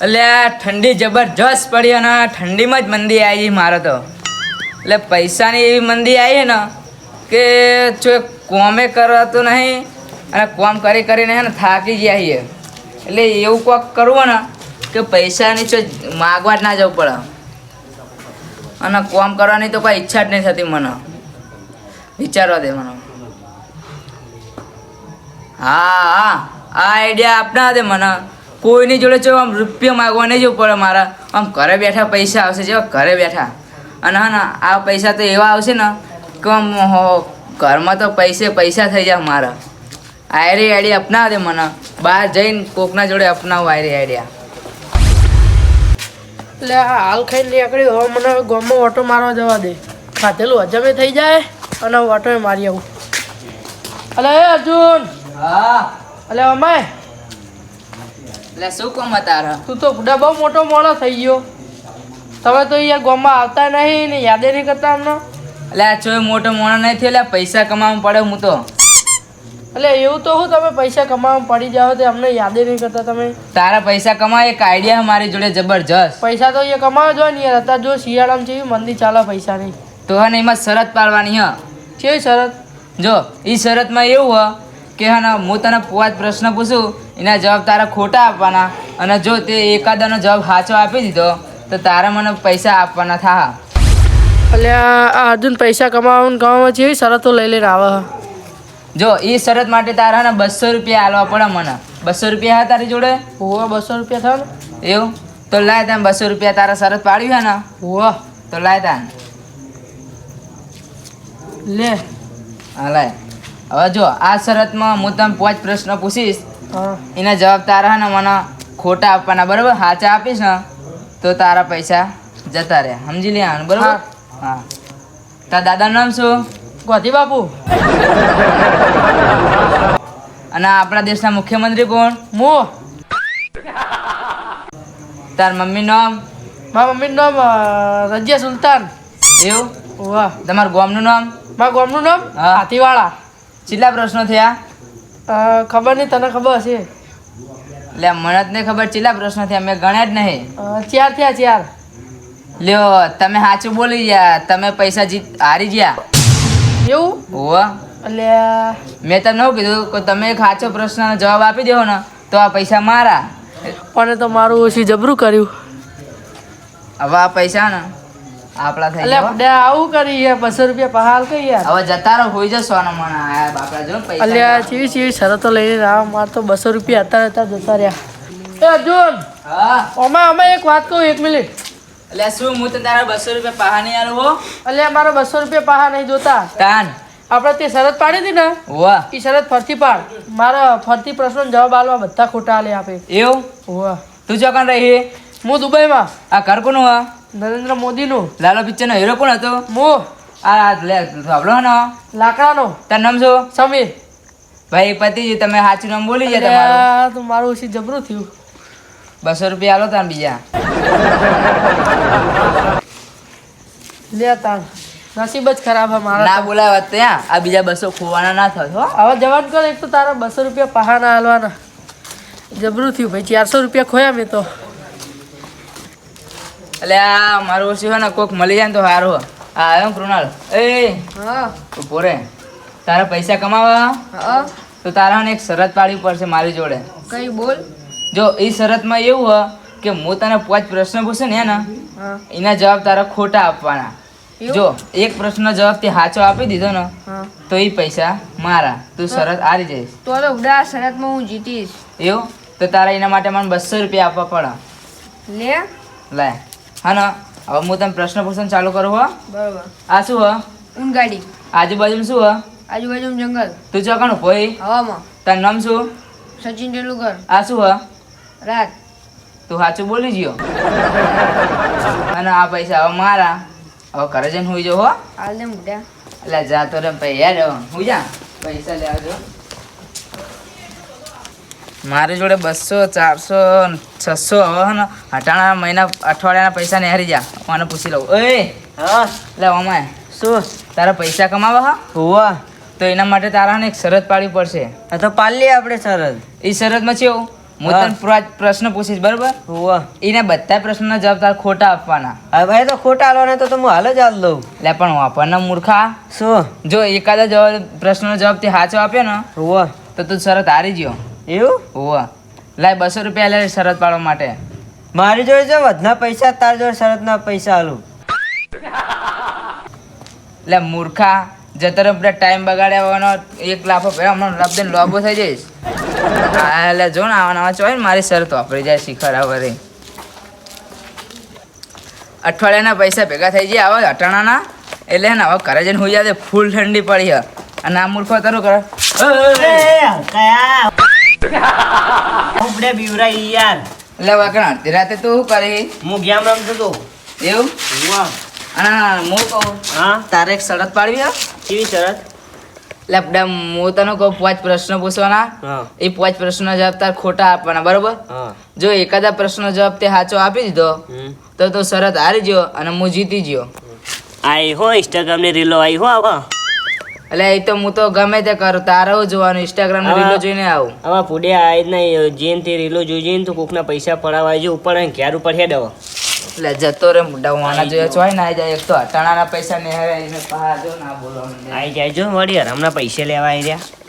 એટલે ઠંડી જબરજસ્ત પડી અને ઠંડીમાં જ મંદી આવી મારે તો. એટલે પૈસાની એવી મંદી આવી ને કે જો કોમે કરાતું નહીં અને કોમ કરી કરીને હે ને થાકી ગયા છીએ. એટલે એવું કોક કરવું ને કે પૈસાની જો માગવા જ ના જવું પડે અને કોમ કરવાની તો કોઈ ઈચ્છા જ નહીં થતી મને. વિચારવા દે મને. હા હા આ આઈડિયા આપના દે મને. કોઈની જોડે જો આમ રૂપિયા માગવા નહીં જવું પડે મારા. આમ ઘરે બેઠા પૈસા આવશે જેવા ઘરે બેઠા. અને હા ને આ પૈસા તો એવા આવશે ને કે આમ ઘરમાં તો પૈસા થઈ જાય મારા. આયરી આઈડિયા અપનાવ દે મને. બહાર જઈને કોકના જોડે અપનાવું આયરી આઈડિયા. એટલે આ હાલ ખાઈને નીકળી હવે મને ગામમાં ઓટો મારવા જવા દે. ખાધેલું હજમે થઈ જાય અને ઓટો મારી આવું. અલે એ અર્જુન. હા અલે અમાય એટલે શું કોમ તારા? તું તો બુડા બહુ મોટો મોણો થઈ ગયો. તમે તો અહીંયા ગામમાં આવતા નહીં ને યાદે નહીં કરતા અમને. એટલે આ છો મોટો મોણો નહીં થયો. એટલે પૈસા કમાવા પડે હું તો. એટલે એવું તો હું તમે પૈસા કમાવા પડી જાઓ તો અમને યાદે નહીં કરતા તમે. તારા પૈસા કમાય એક આઈડિયા મારી જોડે જબરજસ્ત. પૈસા તો અહીંયા કમાવા જો ને યાર. અત્યારે જો શિયાળામાં જેવી મંદી ચાલે પૈસાની. તો હે ને એમાં શરત પાડવાની હ. કેવી શરત? જો એ શરતમાં એવું હ કે હા ને હું તને 5 પ્રશ્ન પૂછું એના જવાબ તારા ખોટા આપવાના અને જો તે એકાદાનો જવાબ સાચો આપી દીધો તો તારા મને પૈસા આપવાના થા. એટલે આ અર્જુન પૈસા કમાવામાં જેવી શરતો લઈ લઈને આવે. જો એ શરત માટે તારા ને 200 રૂપિયા આલવા પડે મને. 200 રૂપિયા હા તારી જોડે? હોવા 200 રૂપિયા થાય ને. એવું તો લાય તમે 200 રૂપિયા તારા શરત પાડ્યું હે ને. હોવા તો લાય તાન. લે હા લાય. હવે જો આ શરતમાં હું તને 5 પ્રશ્ન પૂછીશ હા એના જવાબ તારા ને મને ખોટા આપવાના બરાબર. સાચા આપીશ ને તો તારા પૈસા જતા રહે. સમજી લે બરાબર? હા. તારા દાદાનું નામ શું? ગોધી બાપુ. અને આપણા દેશના મુખ્યમંત્રી કોણ? મો. તાર મમ્મીનું નામ? મારા મમ્મીનું નામ રજિયા સુલતાન. એવું? વાહ. તમારા ગામનું નામ? મારા ગામનું નામ હા. હાથીવાળા. કેટલા પ્રશ્નો થયા? ખબર નહીં, તને ખબર હશે. એટલે મને જ નહીં ખબર કેટલા પ્રશ્નો થયા. મેં ગણ્યા જ નહીં. 4 થયા 4. લ્યો તમે સાચું બોલી ગયા. તમે પૈસા હારી ગયા. એવું? હોવા એટલે મેં તમને શું કીધું કે તમે એક સાચો પ્રશ્નનો જવાબ આપી દેવો ને તો આ પૈસા મારા. પણ તો મારું ઓછી જબરું કર્યું. હવે આ પૈસા ને આપણા થઈ એટલે ગયા. બડે આવું કરી યાર. 200 રૂપિયા પહાલ કઈ યાર. હવે જતા રહો હોઈ જશો ને મને આયા બાપડા જો પૈસા. અલ્યા ચીવી શરતો લઈને આવ. માર તો 200 રૂપિયા હતા જતા રહ્યા. એ અર્જુન હા અમે એક વાત કહું, 1 મિનિટ. એટલે શું હું તો તારા 200 રૂપિયા પહા નહીં આલું હો? અલ્યા મારા 200 રૂપિયા પહા નહીં જોતા. તાન આપણે તે શરત પાડી હતી ને હોવા એ શરત ફરતી પાડ. મારા ફરતી પ્રશ્નો જવાબ આલવા બધા ખોટા આલે આપે. એવું? હોવા તું ચોકન રહી? હું દુબઈમાં. આ ઘર કોનું હા? નરેન્દ્ર મોદીનું. લાલો પિક્ચરનો હીરો કોણ હતો? મો. આ લે સાંભળો ને. લાકડાનો. તારું નામ શું? સમીર. ભાઈ પતિજી તમે સાચું નામ બોલી ગયા તમારું. અલ્યા તું મારું ઓછી જબરું થયું. 200 રૂપિયા આલો તાર બીજા. લે તાર નસીબ જ ખરાબ હે મારા. ના બોલાવા ત્યાં આ બીજા 200 ખોવાના ના થત હો. હવે જવાન કર. એક તો તારા 200 રૂપિયા પહા ના હાલવાના. જબરું થયું ભાઈ. 400 રૂપિયા ખોયા મેં તો. એટલે આ મારું ઓછી હોય ને કોક મળી જાય ને તો સારું. હા આવ્યો કૃણાલ. એ હા ઉભો રે. તારા પૈસા કમાવા હા તો તારા એક શરત પાડવી પડશે મારી જોડે. કઈ બોલ. જો એ શરતમાં એવું હોય કે હું તને 5 પ્રશ્ન પૂછું ને હા એના જવાબ તારા ખોટા આપવાના. એવું? જો એક પ્રશ્નનો જવાબ તે સાચો આપી દીધો ને હા તો એ પૈસા મારા. તું શરત હારી જઈશ. તો હવે ઉડા શરતમાં હું જીતીશ. એવું? તો તારા એના માટે મને 200 રૂપિયા આપવા પડે. લે લાય. હા ને હવે હું તને પ્રશ્ન પૂછવાનું ચાલુ કરું હો. બરોબર. આ શું હ? ઊન ગાડી. આજુબાજુમાં શું હ? આજુબાજુ જંગલ. તું ચોકણ ભાઈ હવામાં. તારું નામ શું? સચિન તેંડુલકર. આ શું હ? રાત. તું સાચું બોલી ગયો. અને આ પૈસા હવે મારા. હવે ઘરે જઈને હુઈ જાઓ હો. હાલ દે મુડા. એટલે જા તો રે ભાઈ યાર હુઈ જા. પૈસા લેવા જો. મારી જોડે 200 400 600 હવે ને હટાણા મહિના અઠવાડિયાના પૈસા ને હારી જા. મને પૂછી લઉં. ઓય હા લે અમાય શું? તારા પૈસા કમાવા હા હોવા તો એના માટે તારાને એક શરત પાડવી પડશે. આ તો પાલી આપણે સરસ. એ શરતમાં છે હું તને પ્રશ્ન પૂછીશ બરોબર હોવા એને બધા પ્રશ્નના જવાબ તારે ખોટા આપવાના. હવે તો ખોટા આલવાના તો હું હાલ જ હાલ લઉં. એટલે પણ વાપરના મૂર્ખા શું જો એકાદા જવાબ પ્રશ્નનો જવાબ તે સાચો આપ્યો ને હોવા તો તું શરત હારી ગયો. એવું હોવા લાય 200 રૂપિયા લે શરત પાડવા માટે. મારી જોડે જો વધના પૈસા તાર જોડે શરતના પૈસા હાલું. એટલે મૂર્ખા જતો રે બધા ટાઈમ બગાડ્યા હોવાનો 1 લાફો પહેલા હમણાં લબદન લોબો થઈ જઈશ. હા એટલે જો ને આવા ચોય ને મારી શરત વાપરી જાય શિખર આવરે. અઠવાડિયાના પૈસા ભેગા થઈ જાય આવા અટાણાના એટલે ને હવે ઘરે જઈને હોઈ જાય ફૂલ ઠંડી પડી છે અને આ મૂર્ખો તારું કરે યાર એટલે વાકણ અડધી રાતે તું શું કરી હું ગેમ રમતો તો એવું અને હું કહું હા તારે એક શરત પાડવી હે? કેવી શરત એટલે આપણે હું તને કહું 5 પ્રશ્નો પૂછવાના હા એ 5 પ્રશ્નના જવાબ તારે ખોટા આપવાના બરોબર. હા જો એકાદા પ્રશ્નનો જવાબ તે સાચો આપી દીધો તો તું શરત હારી ગયો અને હું જીતી ગયો. આઈ હો ઇન્સ્ટાગ્રામ ની રીલો આઈ હો આવા એટલે એ તો હું તો ગમે તે કરું તારે હું જોવાનું ઇન્સ્ટાગ્રામ ની રીલો જોઈને આવું. આવા પુડે આઈ નહીં જેન તે રીલો જોઈ જઈને તો કોકના પૈસા પડાવા જો ઉપર ઘેર ઉપર હેડવા એટલે જતો રે મોટા વાના જોયો છો હોય ને આઈ જાય એક તો અટાણાના પૈસા ને હવે એને પહાજો ના બોલવાનું આઈ જાય જો વળી હમણાં પૈસા લેવા આવી રહ્યા